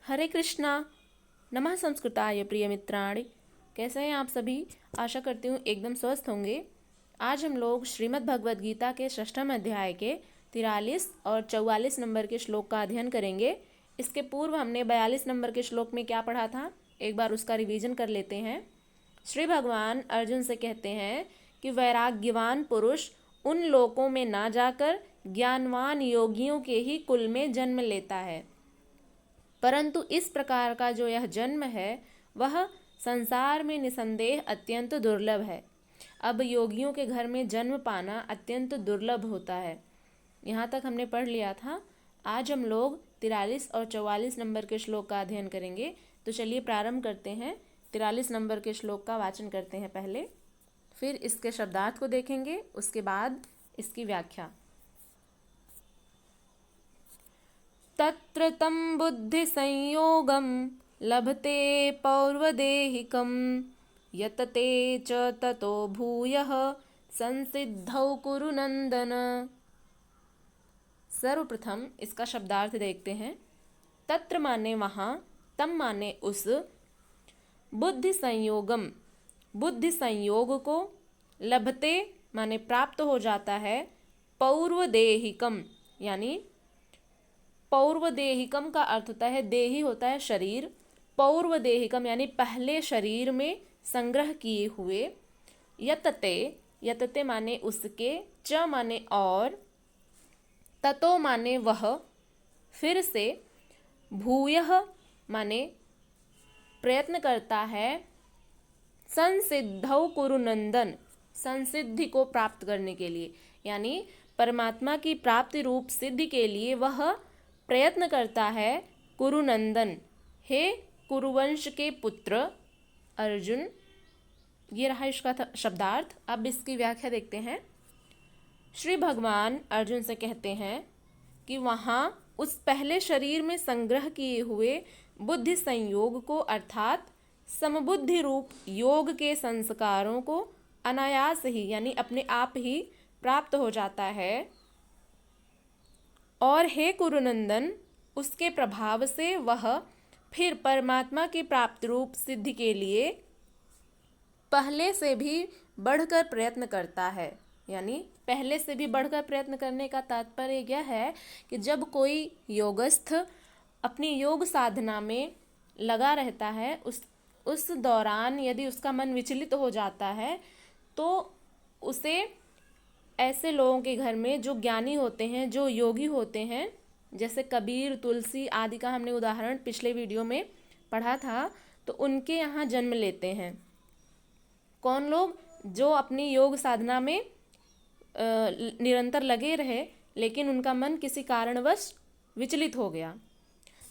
हरे कृष्णा। नमः संस्कृताय प्रिय मित्राणि। कैसे हैं आप सभी? आशा करती हूँ एकदम स्वस्थ होंगे। आज हम लोग श्रीमद् भगवद गीता के षष्ठम अध्याय के 43 और 44 नंबर के श्लोक का अध्ययन करेंगे। इसके पूर्व हमने 42 नंबर के श्लोक में क्या पढ़ा था, एक बार उसका रिवीजन कर लेते हैं। श्री भगवान अर्जुन से कहते हैं कि वैराग्यवान पुरुष उन लोकों में ना जाकर ज्ञानवान योगियों के ही कुल में जन्म लेता है, परंतु इस प्रकार का जो यह जन्म है वह संसार में निसंदेह अत्यंत दुर्लभ है। अब योगियों के घर में जन्म पाना अत्यंत दुर्लभ होता है। यहाँ तक हमने पढ़ लिया था। आज हम लोग 43 और 44 नंबर के श्लोक का अध्ययन करेंगे। तो चलिए प्रारंभ करते हैं। 43 नंबर के श्लोक का वाचन करते हैं पहले, फिर इसके शब्दार्थ को देखेंगे, उसके बाद इसकी व्याख्या। तत्र तं बुद्धिसंयोगं लभते पौर्वदेहिकं यतते च ततो भूयः संसिद्धौ कुरु नंदन। सर्वप्रथम इसका शब्दार्थ देखते हैं। तत्र माने वहाँ, तम माने उस, बुद्धि संयोगम बुद्धि संयोग को, लभते माने प्राप्त हो जाता है, पौर्वदेहिकम यानी पौर्वदेहिकम का अर्थ होता है देही होता है शरीर, पौर्वदेहिकम यानी पहले शरीर में संग्रह किए हुए, यतते यतते माने उसके, च माने और, ततो माने वह, फिर से, भूयः माने प्रयत्न करता है, संसिद्धौ कुरु नंदन संसिद्धि को प्राप्त करने के लिए, यानी परमात्मा की प्राप्ति रूप सिद्धि के लिए वह प्रयत्न करता है। कुरुनंदन, हे कुरुवंश के पुत्र अर्जुन। ये रहा इसका शब्दार्थ। अब इसकी व्याख्या देखते हैं। श्री भगवान अर्जुन से कहते हैं कि वहाँ उस पहले शरीर में संग्रह किए हुए बुद्धि संयोग को अर्थात समबुद्धि रूप योग के संस्कारों को अनायास ही यानी अपने आप ही प्राप्त हो जाता है, और हे कुरुनंदन उसके प्रभाव से वह फिर परमात्मा की प्राप्ति रूप सिद्धि के लिए पहले से भी बढ़कर प्रयत्न करता है। यानी पहले से भी बढ़कर प्रयत्न करने का तात्पर्य यह है कि जब कोई योगस्थ अपनी योग साधना में लगा रहता है, उस दौरान यदि उसका मन विचलित हो जाता है तो उसे ऐसे लोगों के घर में जो ज्ञानी होते हैं, जो योगी होते हैं, जैसे कबीर, तुलसी आदि का हमने उदाहरण पिछले वीडियो में पढ़ा था, तो उनके यहाँ जन्म लेते हैं। कौन लोग? जो अपनी योग साधना में निरंतर लगे रहे लेकिन उनका मन किसी कारणवश विचलित हो गया,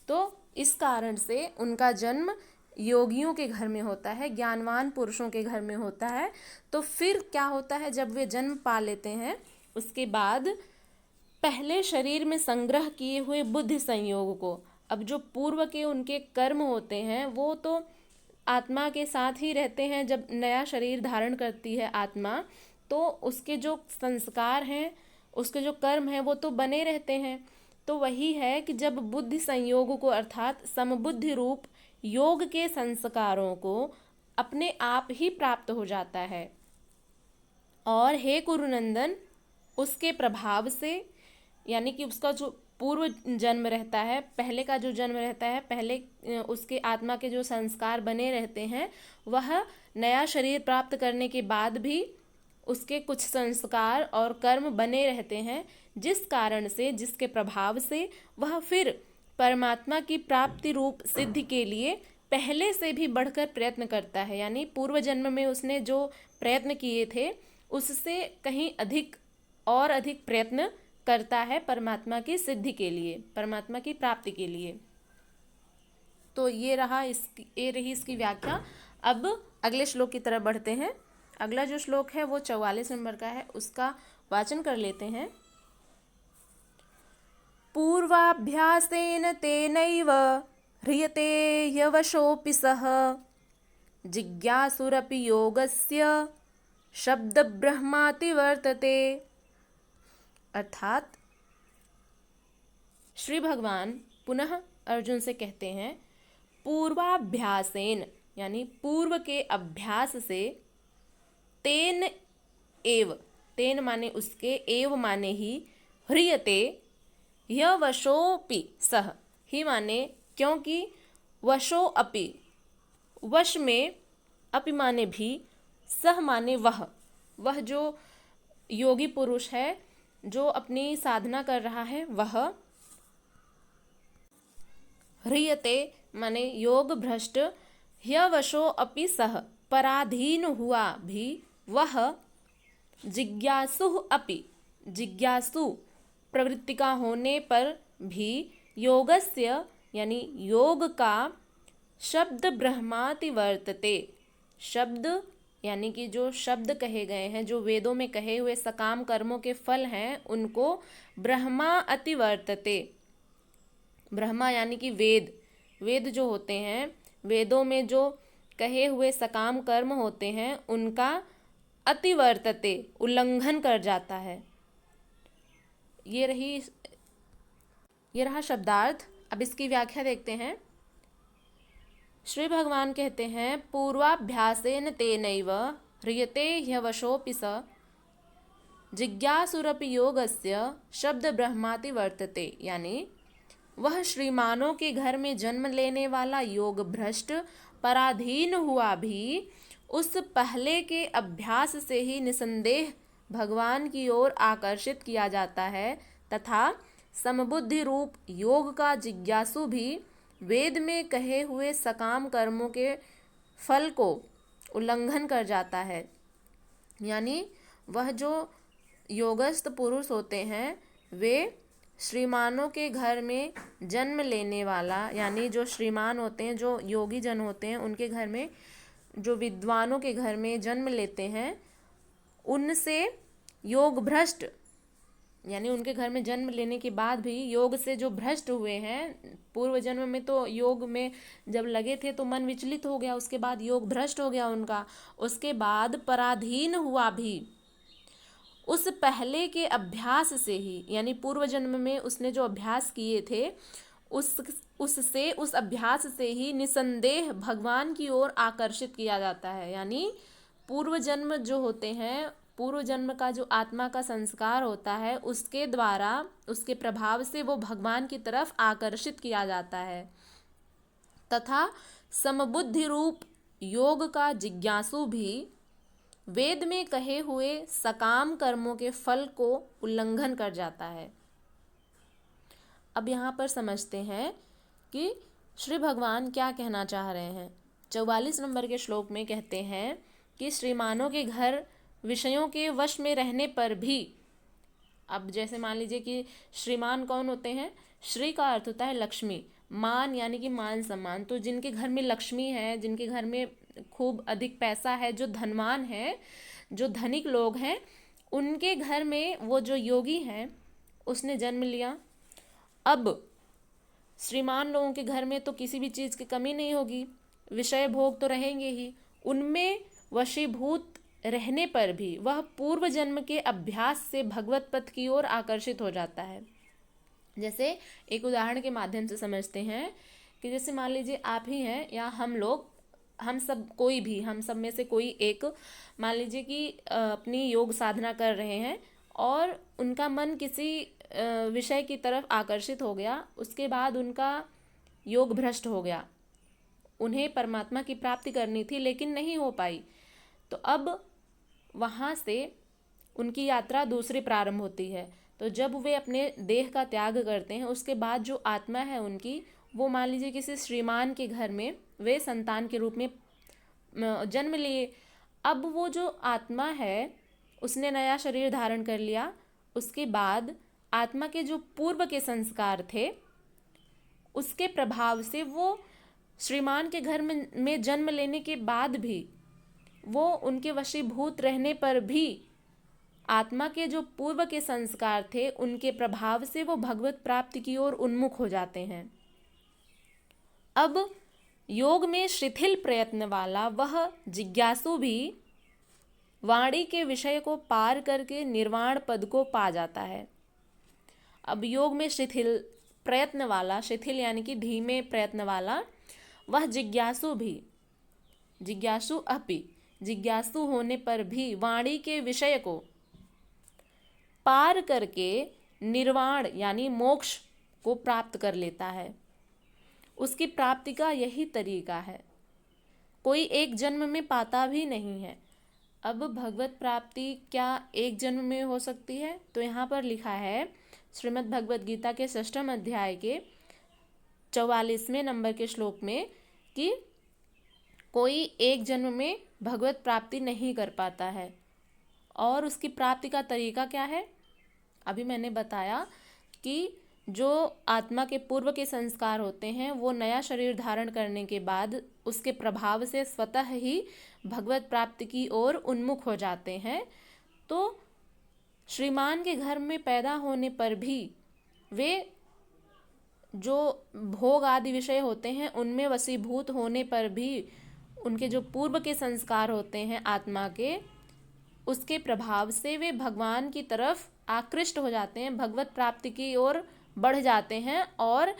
तो इस कारण से उनका जन्म योगियों के घर में होता है, ज्ञानवान पुरुषों के घर में होता है। तो फिर क्या होता है, जब वे जन्म पा लेते हैं उसके बाद पहले शरीर में संग्रह किए हुए बुद्धि संयोग को, अब जो पूर्व के उनके कर्म होते हैं वो तो आत्मा के साथ ही रहते हैं। जब नया शरीर धारण करती है आत्मा तो उसके जो संस्कार हैं, उसके जो कर्म हैं वो तो बने रहते हैं। तो वही है कि जब बुद्धि संयोग को अर्थात समबुद्धि रूप योग के संस्कारों को अपने आप ही प्राप्त हो जाता है, और हे कुरुनंदन उसके प्रभाव से यानी कि उसका जो पूर्व जन्म रहता है, पहले का जो जन्म रहता है, पहले उसके आत्मा के जो संस्कार बने रहते हैं, वह नया शरीर प्राप्त करने के बाद भी उसके कुछ संस्कार और कर्म बने रहते हैं, जिस कारण से, जिसके प्रभाव से वह फिर परमात्मा की प्राप्ति रूप सिद्धि के लिए पहले से भी बढ़कर प्रयत्न करता है। यानी पूर्व जन्म में उसने जो प्रयत्न किए थे उससे कहीं अधिक और अधिक प्रयत्न करता है परमात्मा की सिद्धि के लिए, परमात्मा की प्राप्ति के लिए। तो ये रही इसकी व्याख्या। अब अगले श्लोक की तरफ बढ़ते हैं। अगला जो श्लोक है वो 44 नंबर का है, उसका वाचन कर लेते हैं। पूर्वाभ्यासेन तेनैव ह्रियते यवशोऽपि सः जिज्ञासुरपि योगस्य शब्द ब्रह्माति वर्तते। अर्थात श्री भगवान पुनः अर्जुन से कहते हैं पूर्वाभ्यासेन यानी पूर्व के अभ्यास से, तेन एव, तेन माने उसके, एव माने ही, ह्रियते ह्यवशोऽपि सः, ही माने क्योंकि, वशो अपि वश में, अपि माने भी, सह माने वह जो योगी पुरुष है जो अपनी साधना कर रहा है वह, ह्रियते माने योग भ्रष्ट, ह्यवशो अपि सः पराधीन हुआ भी वह, जिज्ञासु अपि जिज्ञासु प्रवृत्ति का होने पर भी, योगस्य यानी योग का, शब्द ब्रह्माति वर्तते, शब्द यानी कि जो शब्द कहे गए हैं, जो वेदों में कहे हुए सकाम कर्मों के फल हैं, उनको ब्रह्मा अति वर्तते, ब्रह्मा यानी कि वेद, वेद जो होते हैं, वेदों में जो कहे हुए सकाम कर्म होते हैं उनका अति वर्तते उल्लंघन कर जाता है। ये रहा शब्दार्थ। अब इसकी व्याख्या देखते हैं। श्री भगवान कहते हैं पूर्वाभ्यासेन तेनैव ह्रियते ह्यवशोऽपि स जिज्ञासुरपि योगस्य शब्द ब्रह्माति वर्तते, यानी वह श्रीमानों के घर में जन्म लेने वाला योग भ्रष्ट पराधीन हुआ भी उस पहले के अभ्यास से ही निसंदेह भगवान की ओर आकर्षित किया जाता है, तथा समबुद्धि रूप योग का जिज्ञासु भी वेद में कहे हुए सकाम कर्मों के फल को उल्लंघन कर जाता है। यानी वह जो योगस्थ पुरुष होते हैं वे श्रीमानों के घर में जन्म लेने वाला, यानी जो श्रीमान होते हैं, जो योगी जन होते हैं, उनके घर में, जो विद्वानों के घर में जन्म लेते हैं, उनसे योग भ्रष्ट, यानी उनके घर में जन्म लेने के बाद भी योग से जो भ्रष्ट हुए हैं, पूर्व जन्म में तो योग में जब लगे थे तो मन विचलित हो गया, उसके बाद योग भ्रष्ट हो गया उनका, उसके बाद पराधीन हुआ भी उस पहले के अभ्यास से ही, यानी पूर्व जन्म में उसने जो अभ्यास किए थे उस अभ्यास से ही निसंदेह भगवान की ओर आकर्षित किया जाता है। यानी पूर्व जन्म जो होते हैं, पूर्व जन्म का जो आत्मा का संस्कार होता है उसके द्वारा, उसके प्रभाव से वो भगवान की तरफ आकर्षित किया जाता है, तथा समबुद्धि रूप योग का जिज्ञासु भी वेद में कहे हुए सकाम कर्मों के फल को उल्लंघन कर जाता है। अब यहाँ पर समझते हैं कि श्री भगवान क्या कहना चाह रहे हैं। 44 नंबर के श्लोक में कहते हैं कि श्रीमानों के घर विषयों के वश में रहने पर भी, अब जैसे मान लीजिए कि श्रीमान कौन होते हैं, श्री का अर्थ होता है लक्ष्मी, मान यानी कि मान सम्मान, तो जिनके घर में लक्ष्मी है, जिनके घर में खूब अधिक पैसा है, जो धनवान है, जो धनिक लोग हैं, उनके घर में वो जो योगी हैं उसने जन्म लिया। अब श्रीमान लोगों के घर में तो किसी भी चीज़ की कमी नहीं होगी, विषय भोग तो रहेंगे ही, उनमें वशीभूत रहने पर भी वह पूर्व जन्म के अभ्यास से भगवत पथ की ओर आकर्षित हो जाता है। जैसे एक उदाहरण के माध्यम से समझते हैं कि जैसे मान लीजिए आप ही हैं या हम लोग, हम सब में से कोई एक, मान लीजिए कि अपनी योग साधना कर रहे हैं और उनका मन किसी विषय की तरफ आकर्षित हो गया, उसके बाद उनका योग भ्रष्ट हो गया, उन्हें परमात्मा की प्राप्ति करनी थी लेकिन नहीं हो पाई, तो अब वहाँ से उनकी यात्रा दूसरी प्रारंभ होती है। तो जब वे अपने देह का त्याग करते हैं उसके बाद जो आत्मा है उनकी, वो मान लीजिए किसी श्रीमान के घर में वे संतान के रूप में जन्म लिए। अब वो जो आत्मा है उसने नया शरीर धारण कर लिया, उसके बाद आत्मा के जो पूर्व के संस्कार थे उसके प्रभाव से वो श्रीमान के घर में जन्म लेने के बाद भी, वो उनके वशीभूत रहने पर भी आत्मा के जो पूर्व के संस्कार थे उनके प्रभाव से वो भगवत प्राप्ति की ओर उन्मुख हो जाते हैं। अब योग में शिथिल प्रयत्न वाला वह जिज्ञासु भी वाणी के विषय को पार करके निर्वाण पद को पा जाता है। अब योग में शिथिल प्रयत्न वाला, शिथिल यानी कि धीमे प्रयत्न वाला, वह जिज्ञासु अपि जिज्ञासु होने पर भी वाणी के विषय को पार करके निर्वाण यानी मोक्ष को प्राप्त कर लेता है। उसकी प्राप्ति का यही तरीका है, कोई एक जन्म में पाता भी नहीं है। अब भगवत प्राप्ति क्या एक जन्म में हो सकती है? तो यहाँ पर लिखा है श्रीमद् भगवत गीता के 6वें अध्याय के 44वें नंबर के श्लोक में कि कोई एक जन्म में भगवत प्राप्ति नहीं कर पाता है। और उसकी प्राप्ति का तरीका क्या है? अभी मैंने बताया कि जो आत्मा के पूर्व के संस्कार होते हैं वो नया शरीर धारण करने के बाद उसके प्रभाव से स्वतः ही भगवत प्राप्ति की ओर उन्मुख हो जाते हैं। तो श्रीमान के घर में पैदा होने पर भी वे जो भोग आदि विषय होते हैं उनमें वशीभूत होने पर भी उनके जो पूर्व के संस्कार होते हैं आत्मा के, उसके प्रभाव से वे भगवान की तरफ आकृष्ट हो जाते हैं, भगवत प्राप्ति की ओर बढ़ जाते हैं और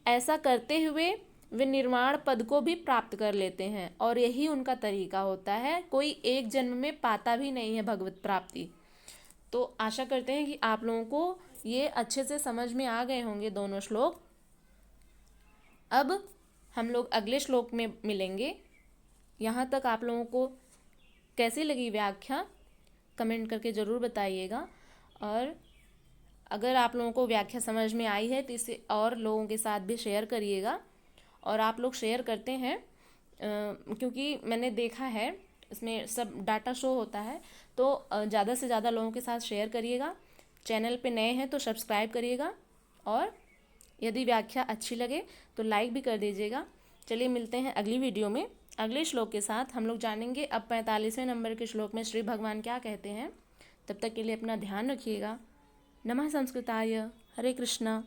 ऐसा करते हुए वे निर्वाण पद को भी प्राप्त कर लेते हैं। और यही उनका तरीका होता है, कोई एक जन्म में पाता भी नहीं है भगवत प्राप्ति। तो आशा करते हैं कि आप लोगों को ये अच्छे से समझ में आ गए होंगे दोनों श्लोक। अब हम लोग अगले श्लोक में मिलेंगे। यहाँ तक आप लोगों को कैसी लगी व्याख्या कमेंट करके ज़रूर बताइएगा। और अगर आप लोगों को व्याख्या समझ में आई है तो इसे और लोगों के साथ भी शेयर करिएगा। और आप लोग शेयर करते हैं क्योंकि मैंने देखा है इसमें सब डाटा शो होता है, तो ज़्यादा से ज़्यादा लोगों के साथ शेयर करिएगा। चैनल पे नए हैं तो सब्सक्राइब करिएगा और यदि व्याख्या अच्छी लगे तो लाइक भी कर दीजिएगा। चलिए मिलते हैं अगली वीडियो में अगले श्लोक के साथ। हम लोग जानेंगे अब 45वें नंबर के श्लोक में श्री भगवान क्या कहते हैं। तब तक के लिए अपना ध्यान रखिएगा। नमः संस्कृताय। हरे कृष्णा।